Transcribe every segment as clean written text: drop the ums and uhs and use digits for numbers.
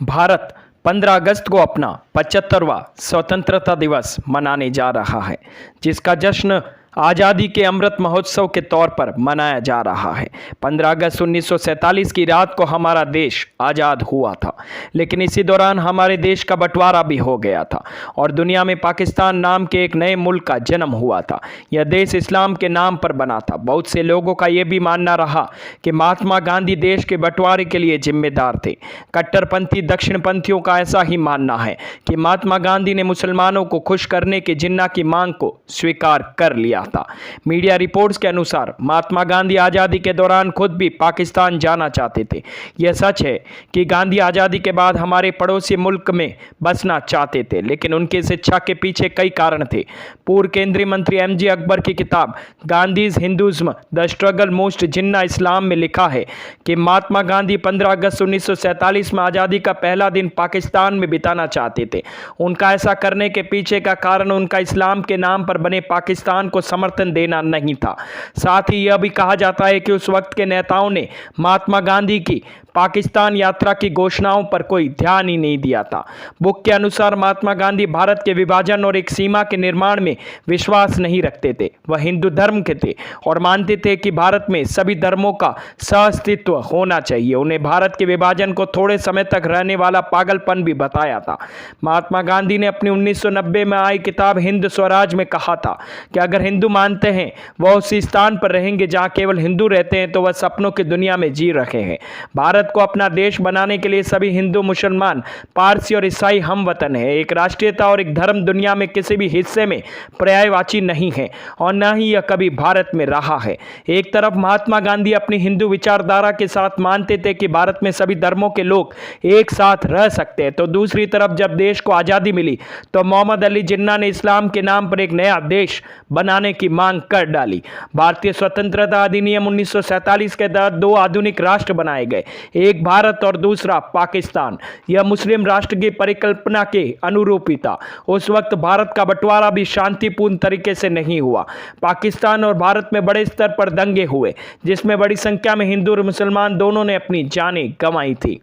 भारत 15 अगस्त को अपना 75वां स्वतंत्रता दिवस मनाने जा रहा है, जिसका जश्न आज़ादी के अमृत महोत्सव के तौर पर मनाया जा रहा है। 15 अगस्त 1947 की रात को हमारा देश आज़ाद हुआ था, लेकिन इसी दौरान हमारे देश का बंटवारा भी हो गया था और दुनिया में पाकिस्तान नाम के एक नए मुल्क का जन्म हुआ था। यह देश इस्लाम के नाम पर बना था। बहुत से लोगों का यह भी मानना रहा कि महात्मा गांधी देश के बंटवारे के लिए जिम्मेदार थे। कट्टरपंथी दक्षिणपंथियों का ऐसा ही मानना है कि महात्मा गांधी ने मुसलमानों को खुश करने के जिन्ना की मांग को स्वीकार कर लिया था। मीडिया रिपोर्ट्स के अनुसार महात्मा गांधी आज़ादी के दौरान खुद भी पाकिस्तान जाना चाहते थे। यह सच है कि गांधी आज़ादी के बाद हमारे पड़ोसी मुल्क में बसना चाहते थे, लेकिन उनकी इस इच्छा के पीछे कई कारण थे। पूर्व केंद्रीय मंत्री एमजे अकबर की किताब गांधीज हिंदुइज्म द स्ट्रगल मोस्ट जिन्ना इस्लाम में लिखा है कि महात्मा गांधी 15 अगस्त 1947 में आज़ादी का पहला दिन पाकिस्तान में बिताना चाहते थे। उनका ऐसा करने के पीछे का कारण उनका इस्लाम के नाम पर बने पाकिस्तान को समर्थन देना नहीं था। साथ ही यह भी कहा जाता है कि उस वक्त के नेताओं ने महात्मा गांधी की पाकिस्तान यात्रा की घोषणाओं पर कोई ध्यान ही नहीं दिया था। बुक के अनुसार महात्मा गांधी भारत के विभाजन और एक सीमा के निर्माण में विश्वास नहीं रखते थे। वह हिंदू धर्म के थे और मानते थे कि भारत में सभी धर्मों का सहअस्तित्व होना चाहिए। उन्हें भारत के विभाजन को थोड़े समय तक रहने वाला पागलपन भी बताया था। महात्मा गांधी ने अपनी 1990 में आई किताब हिंद स्वराज में कहा था कि अगर हिंदू मानते हैं वह उसी स्थान पर रहेंगे जहां केवल हिंदू रहते हैं, तो वह सपनों की दुनिया में जी रहे हैं। भारत को अपना देश बनाने के लिए सभी हिंदू, मुसलमान, पारसी और ईसाई हम वतन है। एक राष्ट्रीयता और एक धर्म दुनिया में किसी भी हिस्से में पर्यायवाची नहीं है और न ही यह कभी भारत में रहा है। एक तरफ महात्मा गांधी अपनी हिंदू विचारधारा के साथ मानते थे कि भारत में सभी धर्मों के लोग एक साथ रह सकते हैं, तो दूसरी तरफ जब देश को आज़ादी मिली तो मोहम्मद अली जिन्ना ने इस्लाम के नाम पर एक नया देश बनाने की मांग कर डाली। भारतीय स्वतंत्रता अधिनियम 1947 के तहत दो आधुनिक राष्ट्र बनाए गए, एक भारत और दूसरा पाकिस्तान। यह मुस्लिम राष्ट्र की परिकल्पना के अनुरूप ही था। उस वक्त भारत का बंटवारा भी शांतिपूर्ण तरीके से नहीं हुआ। पाकिस्तान और भारत में बड़े स्तर पर दंगे हुए, जिसमें बड़ी संख्या में हिंदू और मुसलमान दोनों ने अपनी जानें गंवाई थी।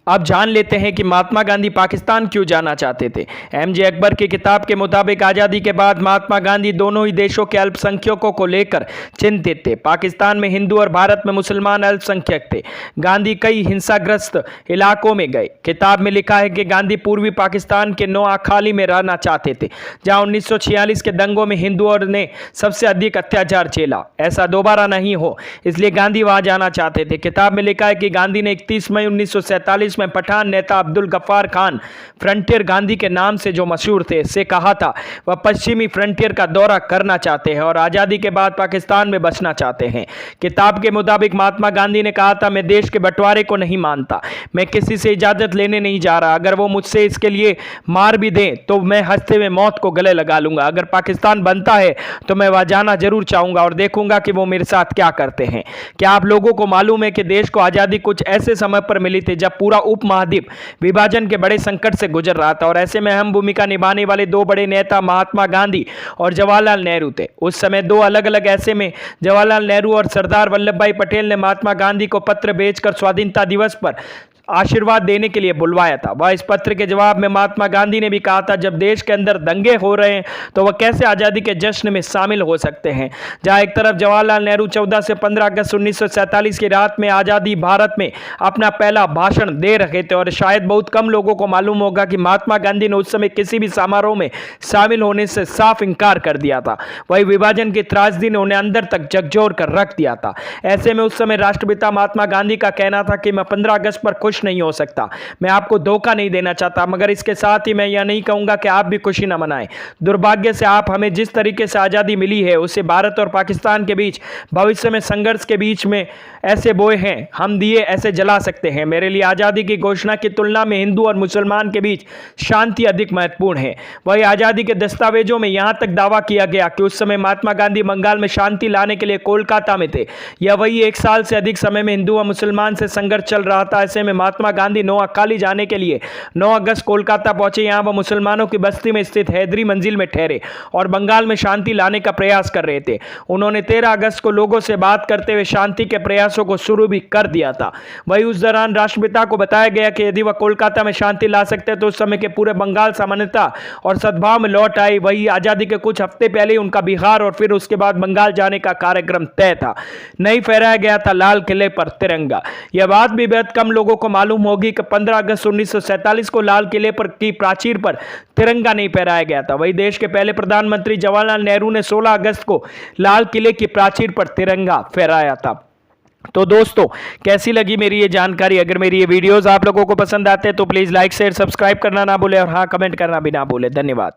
अब जान लेते हैं कि महात्मा गांधी पाकिस्तान क्यों जाना चाहते थे। एमजे अकबर की किताब के मुताबिक आज़ादी के बाद महात्मा गांधी दोनों ही देशों के अल्पसंख्यकों को लेकर चिंतित थे। पाकिस्तान में हिंदू और भारत में मुसलमान अल्पसंख्यक थे। गांधी कई हिंसाग्रस्त इलाकों में गए। किताब में लिखा है कि गांधी पूर्वी पाकिस्तान के नोआखाली में रहना चाहते थे, जहाँ 1946 के दंगों में हिंदुओं ने सबसे अधिक अत्याचार झेला। ऐसा दोबारा नहीं हो, इसलिए गांधी वहां जाना चाहते थे। किताब में लिखा है कि गांधी ने 31 मई 1947 में पठान नेता अब्दुल गफ्फार खान, फ्रंटियर गांधी के नाम से जो मशहूर थे, से कहा था वह पश्चिमी फ्रंटियर का दौरा करना चाहते हैं और आज़ादी के बाद पाकिस्तान में बसना चाहते हैं। किताब के मुताबिक महात्मा गांधी ने कहा था, मैं देश के बंटवारे को नहीं मानता, मैं किसी से इजाज़त लेने नहीं जा रहा। अगर वो मुझसे इसके लिए मार भी दें तो मैं हंसते में मौत को गले लगा लूंगा। अगर पाकिस्तान बनता है तो मैं वह जाना जरूर चाहूंगा और देखूंगा कि वो मेरे साथ क्या करते हैं। क्या आप लोगों को मालूम है कि देश को आज़ादी कुछ ऐसे समय पर मिली थी जब पूरा उपमहाद्वीप विभाजन के बड़े संकट से गुजर रहा था और ऐसे में अहम भूमिका निभाने वाले दो बड़े नेता महात्मा गांधी और जवाहरलाल नेहरू थे। उस समय दो अलग अलग ऐसे में जवाहरलाल नेहरू और सरदार वल्लभ भाई पटेल ने महात्मा गांधी को पत्र भेजकर स्वाधीनता दिवस पर आशीर्वाद देने के लिए बुलवाया था। वह इस पत्र के जवाब में महात्मा गांधी ने भी कहा था, जब देश के अंदर दंगे हो रहे हैं तो वह कैसे आज़ादी के जश्न में शामिल हो सकते हैं। जहां एक तरफ जवाहरलाल नेहरू 14 से 15 अगस्त 1947 की रात में आज़ादी भारत में अपना पहला भाषण दे रहे थे और शायद बहुत कम लोगों को मालूम होगा कि महात्मा गांधी ने उस समय किसी भी समारोह में शामिल होने से साफ इंकार कर दिया था। वही विभाजन की त्रासदी ने उन्हें अंदर तक झकझोर कर रख दिया था। ऐसे में उस समय राष्ट्रपिता महात्मा गांधी का कहना था कि मैं 15 अगस्त पर खुश नहीं हो सकता, मैं आपको धोखा नहीं देना चाहता, मगर इसके साथ ही मैं यह नहीं कहूंगा कि आप भी खुशी न मनाएं। दुर्भाग्य से आप हमें जिस तरीके से आज़ादी मिली है उसे भारत और पाकिस्तान के बीच भविष्य में संघर्ष के बीच में ऐसे बोए हैं, हम दिए ऐसे जला सकते हैं। मेरे लिए आज़ादी की घोषणा की तुलना में हिंदू और मुसलमान के बीच शांति अधिक महत्वपूर्ण है। वही आज़ादी के दस्तावेजों में यहां तक दावा किया गया कि उस समय महात्मा गांधी बंगाल में शांति लाने के लिए कोलकाता में थे। यह वही 1 साल से अधिक समय में हिंदू और मुसलमान से संघर्ष चल रहा था। ऐसे में महात्मा गांधी नोआखाली जाने के लिए 9 अगस्त कोलकाता पहुंचे। यहां वह मुसलमानों की बस्ती में स्थित हैदरी मंजिल में ठहरे और बंगाल में शांति लाने का प्रयास कर रहे थे। उन्होंने 13 अगस्त को लोगों से बात करते हुए शांति के प्रयासों को शुरू भी कर दिया था। वही उस दौरान राष्ट्रपिता को बताया बताया गया कि यदि वह कोलकाता में शांति ला सकते तो उस समय के पूरे बंगाल सामान्यता और सद्भाव में लौट आई। वही आज़ादी के कुछ हफ्ते पहले ही उनका बिहार और फिर उसके बाद बंगाल जाने का कार्यक्रम तय था। नहीं फहराया गया था लाल किले पर तिरंगा। यह बात भी बेहद कम लोगों को मालूम होगी कि 15 अगस्त 1947 को लाल किले पर की प्राचीर पर तिरंगा नहीं फहराया गया था। वही देश के पहले प्रधानमंत्री जवाहरलाल नेहरू ने 16 अगस्त को लाल किले की प्राचीर पर तिरंगा फहराया था। तो दोस्तों, कैसी लगी मेरी ये जानकारी? अगर मेरी ये वीडियोस आप लोगों को पसंद आते हैं तो प्लीज़ लाइक शेयर सब्सक्राइब करना ना भूलें और हाँ, कमेंट करना भी ना भूलें। धन्यवाद।